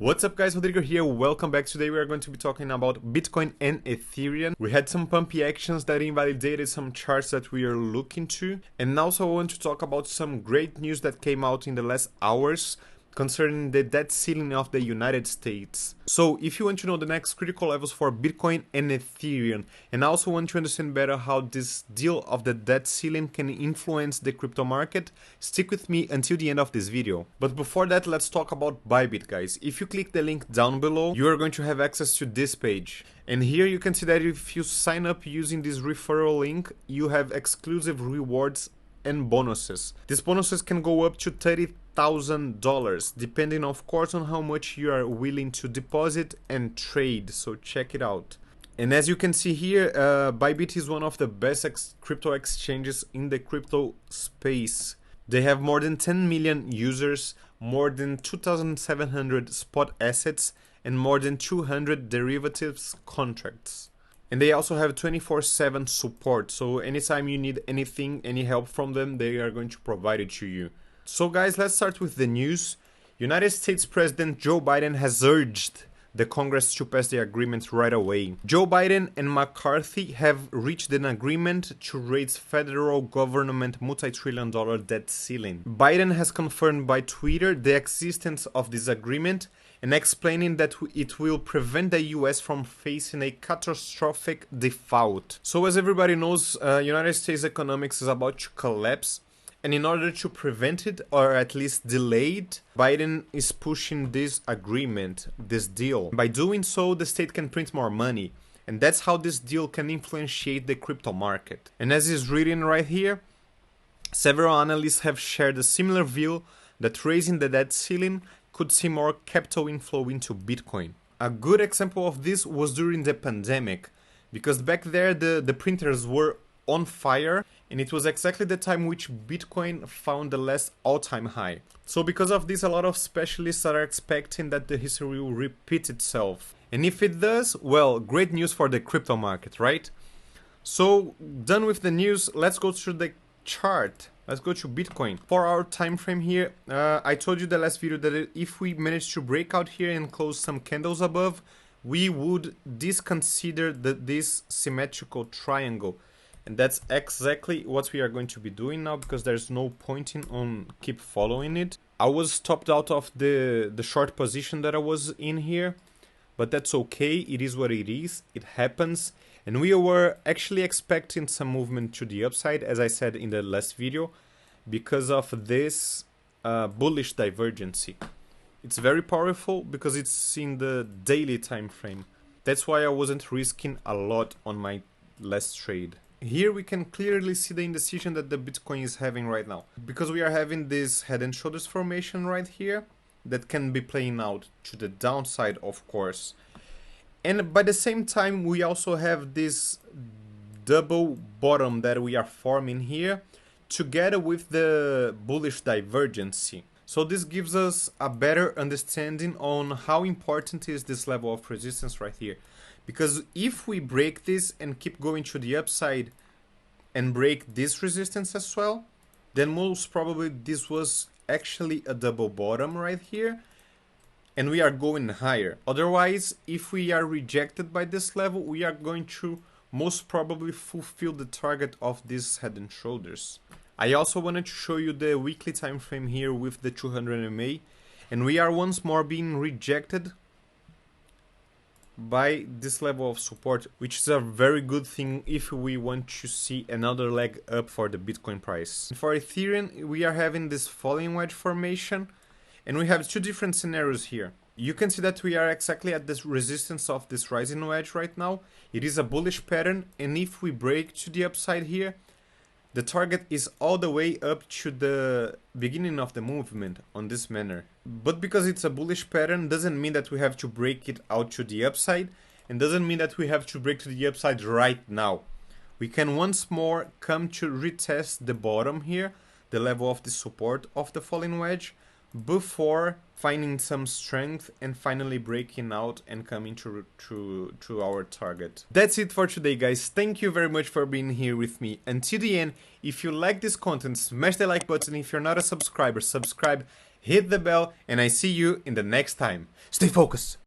What's up guys, Rodrigo here, welcome back. Today we are going to be talking about Bitcoin and Ethereum. We had some pumpy actions that invalidated some charts that we are looking to. And also I want to talk about some great news that came out in the last hours concerning the debt ceiling of the United States. So if you want to know the next critical levels for Bitcoin and Ethereum, and also want to understand better how this deal of the debt ceiling can influence the crypto market, stick with me until the end of this video. But before that, let's talk about Bybit, guys. If you click the link down below, you are going to have access to this page. And here you can see that if you sign up using this referral link, you have exclusive rewards and bonuses. These bonuses can go up to $30,000, depending of course on how much you are willing to deposit and trade, so check it out. And as you can see here, Bybit is one of the best crypto exchanges in the crypto space. They have more than 10 million users, more than 2,700 spot assets, and more than 200 derivatives contracts. And they also have 24/7 support, so anytime you need anything, any help from them, they are going to provide it to you. So guys, let's start with the news. United States President Joe Biden has urged the Congress to pass the agreement right away. Joe Biden and McCarthy have reached an agreement to raise federal government multi-trillion-dollar debt ceiling. Biden has confirmed by Twitter the existence of this agreement and explaining that it will prevent the US from facing a catastrophic default. So as everybody knows, United States economics is about to collapse. And in order to prevent it, or at least delay it, Biden is pushing this agreement, this deal. By doing so, the state can print more money. And that's how this deal can influentiate the crypto market. And as is written right here, several analysts have shared a similar view that raising the debt ceiling could see more capital inflow into Bitcoin. A good example of this was during the pandemic, because back there the printers were on fire, and it was exactly the time which Bitcoin found the last all-time high. So because of this, a lot of specialists are expecting that the history will repeat itself. And if it does, well, great news for the crypto market, right? So done with the news, let's go through the chart. Let's go to Bitcoin. For our time frame here, I told you the last video that if we manage to break out here and close some candles above, we would disconsider this symmetrical triangle. And that's exactly what we are going to be doing now, because there's no point on keep following it. I was stopped out of the short position that I was in here, but that's okay. It is what it is. It happens. And we were actually expecting some movement to the upside, as I said in the last video, because of this bullish divergency. It's very powerful because it's in the daily time frame. That's why I wasn't risking a lot on my last trade. Here we can clearly see the indecision that the Bitcoin is having right now, because we are having this head and shoulders formation right here that can be playing out to the downside, of course. And by the same time, we also have this double bottom that we are forming here together with the bullish divergency. So this gives us a better understanding on how important is this level of resistance right here. Because if we break this and keep going to the upside and break this resistance as well, then most probably this was actually a double bottom right here, and we are going higher. Otherwise, if we are rejected by this level, we are going to most probably fulfill the target of this head and shoulders. I also wanted to show you the weekly time frame here with the 200 MA, and we are once more being rejected by this level of support, which is a very good thing if we want to see another leg up for the Bitcoin price. For Ethereum, we are having this falling wedge formation, and we have two different scenarios here. You can see that we are exactly at this resistance of this rising wedge right now. It is a bullish pattern, and if we break to the upside here, the target is all the way up to the beginning of the movement on this manner. But because it's a bullish pattern, doesn't mean that we have to break it out to the upside, and doesn't mean that we have to break to the upside right now. We can once more come to retest the bottom here, the level of the support of the falling wedge, before finding some strength and finally breaking out and coming to our target. That's it for today, guys. Thank you very much for being here with me until the end. If you like this content, smash the like button. If you're not a subscriber, subscribe hit the bell, and I see you in the next time. Stay focused.